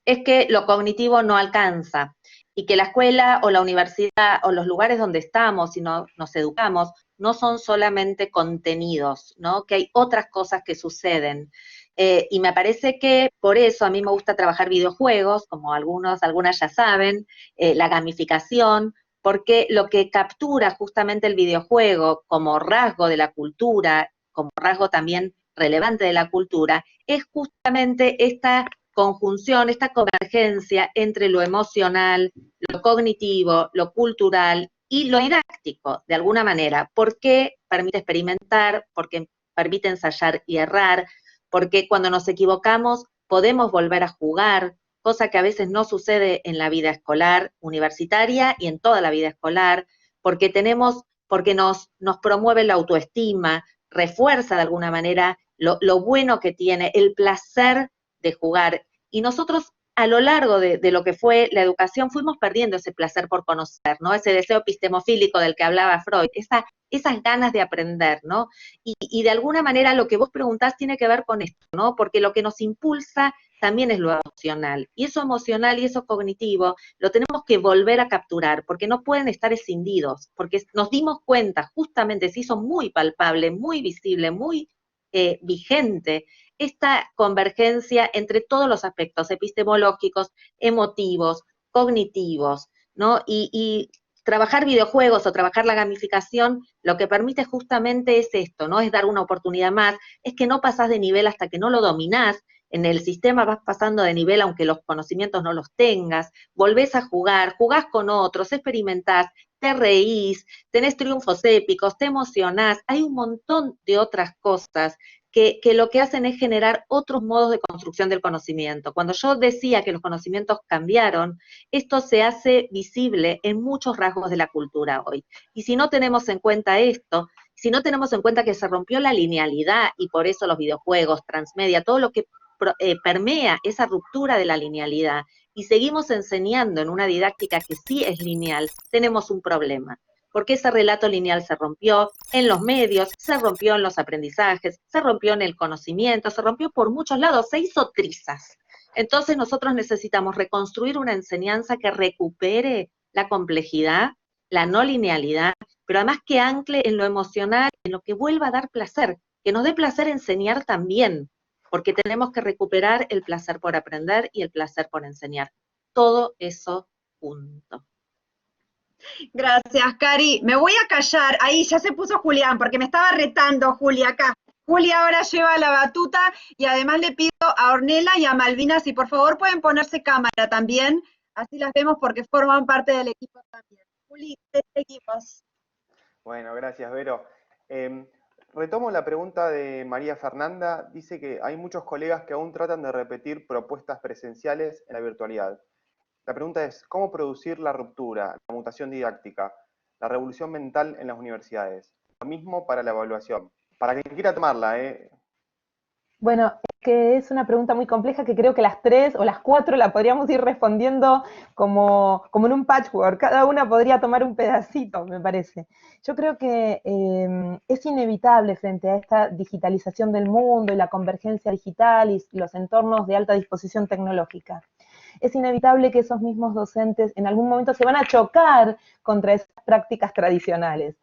es que lo cognitivo no alcanza y que la escuela o la universidad o los lugares donde estamos y nos educamos no son solamente contenidos, ¿no? Que hay otras cosas que suceden. Y me parece que por eso a mí me gusta trabajar videojuegos, como algunas ya saben, la gamificación, porque lo que captura justamente el videojuego como rasgo de la cultura, como rasgo también relevante de la cultura, es justamente esta conjunción, esta convergencia entre lo emocional, lo cognitivo, lo cultural y lo didáctico, de alguna manera, porque permite experimentar, porque permite ensayar y errar, porque cuando nos equivocamos podemos volver a jugar, cosa que a veces no sucede en la vida escolar, universitaria y en toda la vida escolar, porque nos promueve la autoestima, refuerza de alguna manera lo bueno que tiene, el placer de jugar. Y nosotros a lo largo de lo que fue la educación fuimos perdiendo ese placer por conocer, ¿no? Ese deseo epistemofílico del que hablaba Freud, esas ganas de aprender, ¿no? Y de alguna manera lo que vos preguntás tiene que ver con esto, ¿no? Porque lo que nos impulsa también es lo emocional. Y eso emocional y eso cognitivo lo tenemos que volver a capturar, porque no pueden estar escindidos, porque nos dimos cuenta, justamente se hizo muy palpable, muy visible, muy vigente, esta convergencia entre todos los aspectos epistemológicos, emotivos, cognitivos, ¿no? Y trabajar videojuegos o trabajar la gamificación, lo que permite justamente es esto, ¿no? Es dar una oportunidad más, es que no pasás de nivel hasta que no lo dominás, en el sistema vas pasando de nivel aunque los conocimientos no los tengas, volvés a jugar, jugás con otros, experimentás, te reís, tenés triunfos épicos, te emocionás, hay un montón de otras cosas que lo que hacen es generar otros modos de construcción del conocimiento. Cuando yo decía que los conocimientos cambiaron, esto se hace visible en muchos rasgos de la cultura hoy. Y si no tenemos en cuenta esto, si no tenemos en cuenta que se rompió la linealidad y por eso los videojuegos, transmedia, todo lo que permea esa ruptura de la linealidad, y seguimos enseñando en una didáctica que sí es lineal, tenemos un problema. Porque ese relato lineal se rompió en los medios, se rompió en los aprendizajes, se rompió en el conocimiento, se rompió por muchos lados, se hizo trizas. Entonces nosotros necesitamos reconstruir una enseñanza que recupere la complejidad, la no linealidad, pero además que ancle en lo emocional, en lo que vuelva a dar placer, que nos dé placer enseñar también, porque tenemos que recuperar el placer por aprender y el placer por enseñar. Todo eso junto. Gracias, Cari. Me voy a callar. Ahí ya se puso Julián, porque me estaba retando Juli acá. Juli ahora lleva la batuta y además le pido a Ornella y a Malvina si por favor pueden ponerse cámara también, así las vemos porque forman parte del equipo también. Juli, te seguimos. Bueno, gracias, Vero. Retomo la pregunta de María Fernanda. Dice que hay muchos colegas que aún tratan de repetir propuestas presenciales en la virtualidad. La pregunta es, ¿cómo producir la ruptura, la mutación didáctica, la revolución mental en las universidades? Lo mismo para la evaluación. Para quien quiera tomarla, Bueno, es que es una pregunta muy compleja que creo que las 3 o las 4 la podríamos ir respondiendo como en un patchwork. Cada una podría tomar un pedacito, me parece. Yo creo que es inevitable frente a esta digitalización del mundo y la convergencia digital y los entornos de alta disposición tecnológica. Es inevitable que esos mismos docentes en algún momento se van a chocar contra esas prácticas tradicionales.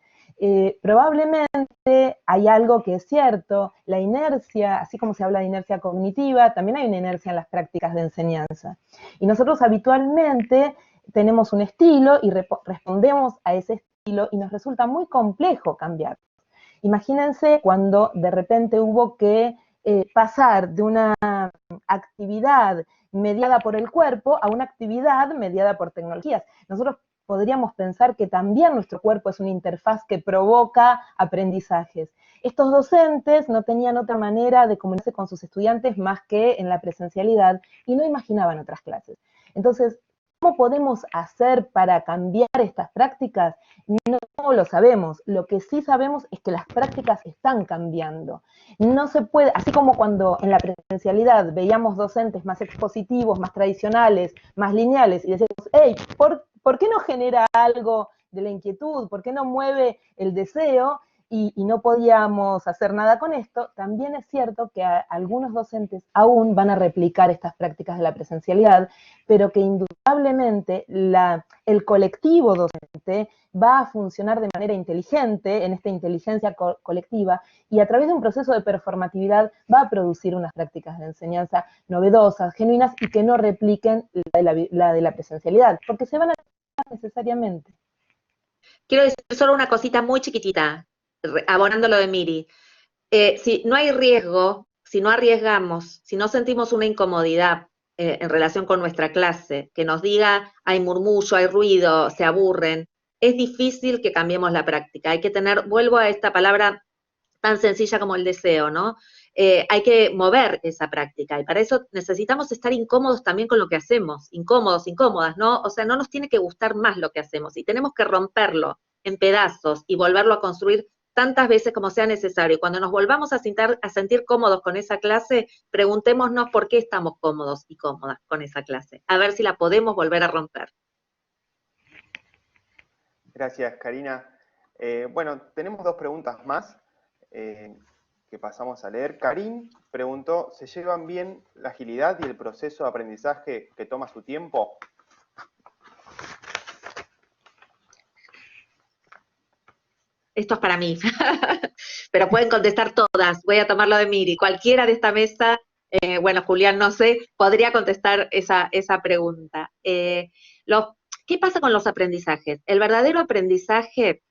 Probablemente hay algo que es cierto, la inercia, así como se habla de inercia cognitiva, también hay una inercia en las prácticas de enseñanza. Y nosotros habitualmente tenemos un estilo y respondemos a ese estilo y nos resulta muy complejo cambiar. Imagínense cuando de repente hubo que pasar de una actividad mediada por el cuerpo a una actividad mediada por tecnologías. Nosotros podríamos pensar que también nuestro cuerpo es una interfaz que provoca aprendizajes. Estos docentes no tenían otra manera de comunicarse con sus estudiantes más que en la presencialidad y no imaginaban otras clases. Entonces, ¿cómo podemos hacer para cambiar estas prácticas? No lo sabemos. Lo que sí sabemos es que las prácticas están cambiando. No se puede, así como cuando en la presencialidad veíamos docentes más expositivos, más tradicionales, más lineales, y decíamos, hey, ¿por qué no genera algo de la inquietud? ¿Por qué no mueve el deseo? Y no podíamos hacer nada con esto. También es cierto que algunos docentes aún van a replicar estas prácticas de la presencialidad, pero que indudablemente el colectivo docente va a funcionar de manera inteligente en esta inteligencia colectiva y a través de un proceso de performatividad va a producir unas prácticas de enseñanza novedosas, genuinas y que no repliquen la de la presencialidad, porque se van a necesariamente. Quiero decir solo una cosita muy chiquitita, abonando lo de Miri. Si no hay riesgo, si no arriesgamos, si no sentimos una incomodidad en relación con nuestra clase, que nos diga hay murmullo, hay ruido, se aburren, es difícil que cambiemos la práctica. Hay que tener, vuelvo a esta palabra tan sencilla como el deseo, ¿no? Hay que mover esa práctica y para eso necesitamos estar incómodos también con lo que hacemos, incómodos, incómodas, ¿no? O sea, no nos tiene que gustar más lo que hacemos y tenemos que romperlo en pedazos y volverlo a construir tantas veces como sea necesario. Y cuando nos volvamos a sentir cómodos con esa clase, preguntémonos por qué estamos cómodos y cómodas con esa clase, a ver si la podemos volver a romper. Gracias, Karina. Bueno, tenemos dos preguntas más que pasamos a leer. Karim preguntó, ¿se llevan bien la agilidad y el proceso de aprendizaje que toma su tiempo? Esto es para mí, pero pueden contestar todas. Voy a tomarlo de Miri. Cualquiera de esta mesa, bueno, Julián, no sé, podría contestar esa pregunta. ¿Qué pasa con los aprendizajes? El verdadero aprendizaje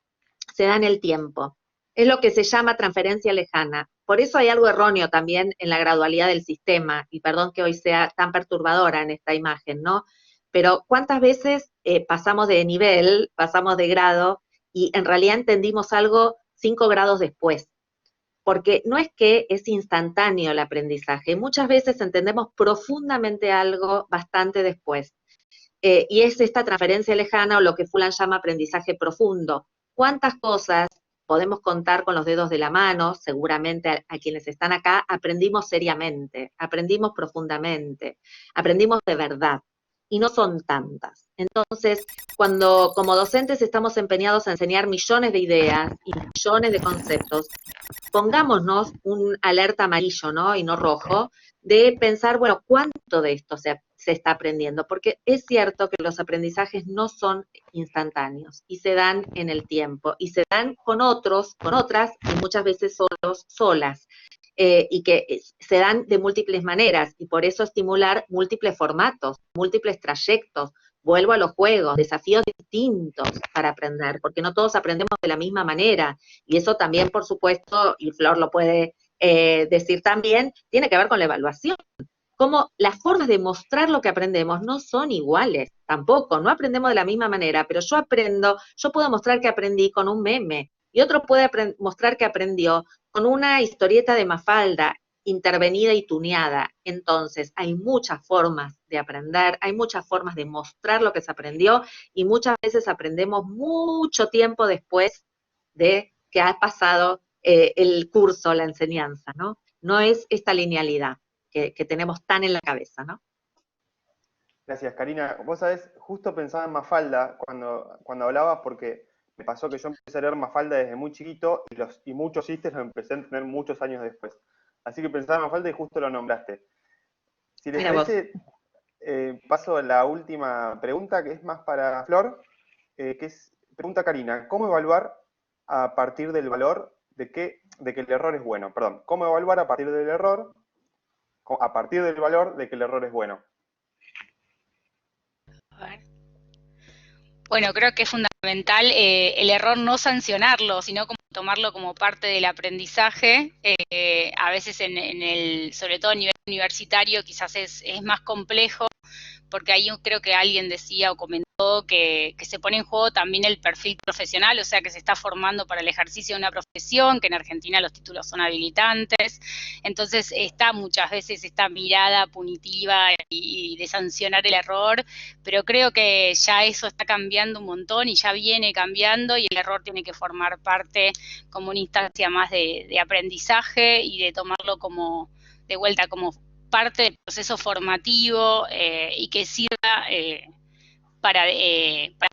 se da en el tiempo. Es lo que se llama transferencia lejana. Por eso hay algo erróneo también en la gradualidad del sistema, y perdón que hoy sea tan perturbadora en esta imagen, ¿no? Pero ¿cuántas veces pasamos de nivel, pasamos de grado, y en realidad entendimos algo 5 grados después? porque no es que es instantáneo el aprendizaje, muchas veces entendemos profundamente algo bastante después. Y es esta transferencia lejana o lo que Fulan llama aprendizaje profundo. ¿Cuántas cosas podemos contar con los dedos de la mano? Seguramente a quienes están acá aprendimos seriamente, aprendimos profundamente, aprendimos de verdad, y no son tantas. Entonces, cuando como docentes estamos empeñados a enseñar millones de ideas y millones de conceptos, pongámonos un alerta amarillo, ¿no? Y no rojo, de pensar, bueno, ¿cuánto de esto se está aprendiendo? Porque es cierto que los aprendizajes no son instantáneos y se dan en el tiempo y se dan con otros, con otras y muchas veces solos, solas. Y que se dan de múltiples maneras y por eso estimular múltiples formatos, múltiples trayectos. Vuelvo a los juegos, desafíos distintos para aprender, porque no todos aprendemos de la misma manera. Y eso también, por supuesto, y Flor lo puede decir también, tiene que ver con la evaluación. Como las formas de mostrar lo que aprendemos no son iguales, tampoco, no aprendemos de la misma manera, pero yo puedo mostrar que aprendí con un meme, y otro puede mostrar que aprendió con una historieta de Mafalda, intervenida y tuneada. Entonces, hay muchas formas de aprender, hay muchas formas de mostrar lo que se aprendió, y muchas veces aprendemos mucho tiempo después de que ha pasado el curso, la enseñanza, ¿no? No es esta linealidad que tenemos tan en la cabeza, ¿no? Gracias, Karina. Vos sabés, justo pensaba en Mafalda cuando hablabas, porque me pasó que yo empecé a leer Mafalda desde muy chiquito y muchos chistes los empecé a entender muchos años después. Así que pensaba en Mafalda y justo lo nombraste. Si les parece, paso a la última pregunta, que es más para Flor, pregunta Karina, ¿cómo evaluar a partir del valor de que el error es bueno? Perdón, ¿cómo evaluar a partir del valor de que el error es bueno? A ver. Bueno, creo que es fundamental el error no sancionarlo, sino como tomarlo como parte del aprendizaje. A veces sobre todo a nivel universitario, quizás es más complejo, porque ahí creo que alguien decía o comentó que se pone en juego también el perfil profesional, o sea que se está formando para el ejercicio de una profesión, que en Argentina los títulos son habilitantes, entonces está muchas veces esta mirada punitiva y de sancionar el error, pero creo que ya eso está cambiando un montón y ya viene cambiando, y el error tiene que formar parte como una instancia más de aprendizaje y de tomarlo como de vuelta como parte del proceso formativo y que sirva para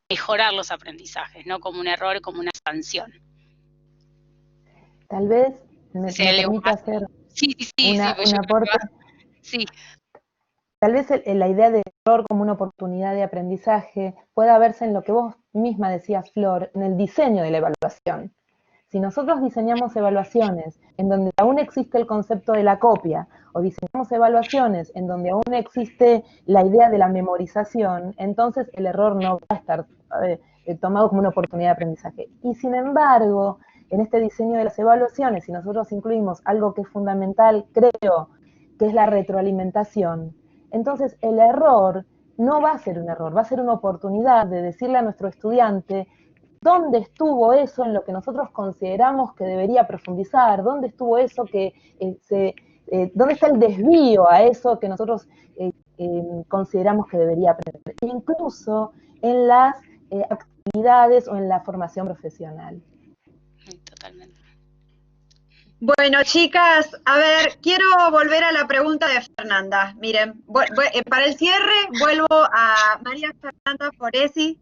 mejorar los aprendizajes, no como un error, como una sanción. Tal vez me permita hacer un aporte. Sí. Tal vez la idea de error como una oportunidad de aprendizaje pueda verse en lo que vos misma decías, Flor, en el diseño de la evaluación. Si nosotros diseñamos evaluaciones en donde aún existe el concepto de la copia, o diseñamos evaluaciones en donde aún existe la idea de la memorización, entonces el error no va a estar tomado como una oportunidad de aprendizaje. Y sin embargo, en este diseño de las evaluaciones, si nosotros incluimos algo que es fundamental, creo, que es la retroalimentación, entonces el error no va a ser un error, va a ser una oportunidad de decirle a nuestro estudiante dónde estuvo eso en lo que nosotros consideramos que debería profundizar, dónde estuvo eso dónde está el desvío a eso que nosotros consideramos que debería aprender, incluso en las actividades o en la formación profesional. Totalmente. Bueno, chicas, a ver, quiero volver a la pregunta de Fernanda. Miren, para el cierre vuelvo a María Fernanda Foresi,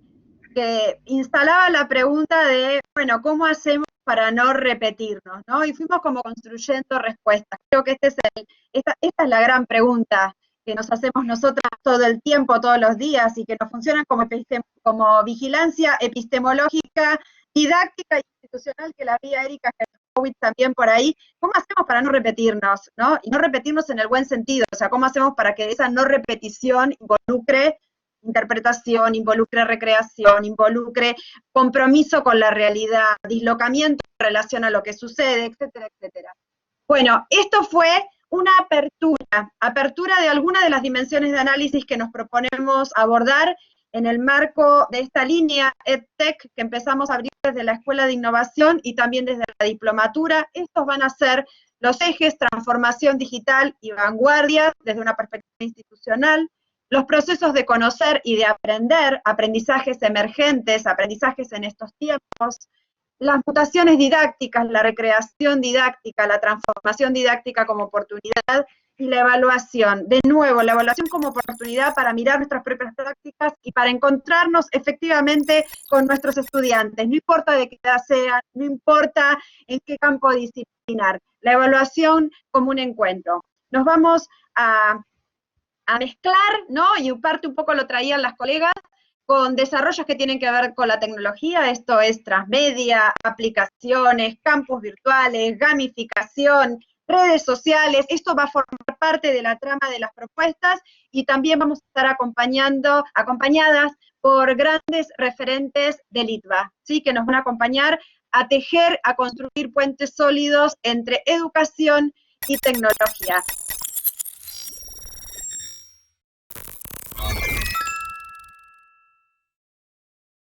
que instalaba la pregunta de, bueno, ¿cómo hacemos para no repetirnos, ¿no? Y fuimos como construyendo respuestas. Creo que esta es la gran pregunta que nos hacemos nosotras todo el tiempo, todos los días, y que nos funcionan como vigilancia epistemológica, didáctica e institucional, que la vía Erika Herkowitz también por ahí. ¿Cómo hacemos para no repetirnos, ¿no? Y no repetirnos en el buen sentido, o sea, ¿cómo hacemos para que esa no repetición involucre interpretación, involucre recreación, involucre compromiso con la realidad, dislocamiento en relación a lo que sucede, etcétera, etcétera? Bueno, esto fue una apertura de alguna de las dimensiones de análisis que nos proponemos abordar en el marco de esta línea EdTech que empezamos a abrir desde la Escuela de Innovación y también desde la diplomatura. Estos van a ser los ejes transformación digital y vanguardia desde una perspectiva institucional, los procesos de conocer y de aprender, aprendizajes emergentes, aprendizajes en estos tiempos, las mutaciones didácticas, la recreación didáctica, la transformación didáctica como oportunidad y la evaluación. De nuevo, la evaluación como oportunidad para mirar nuestras propias prácticas y para encontrarnos efectivamente con nuestros estudiantes. No importa de qué edad sean, no importa en qué campo disciplinar. La evaluación como un encuentro. Nos vamos a mezclar, ¿no? Y parte un poco lo traían las colegas, con desarrollos que tienen que ver con la tecnología, esto es transmedia, aplicaciones, campus virtuales, gamificación, redes sociales. Esto va a formar parte de la trama de las propuestas y también vamos a estar acompañadas por grandes referentes del ITBA, ¿sí? Que nos van a acompañar a tejer, a construir puentes sólidos entre educación y tecnología.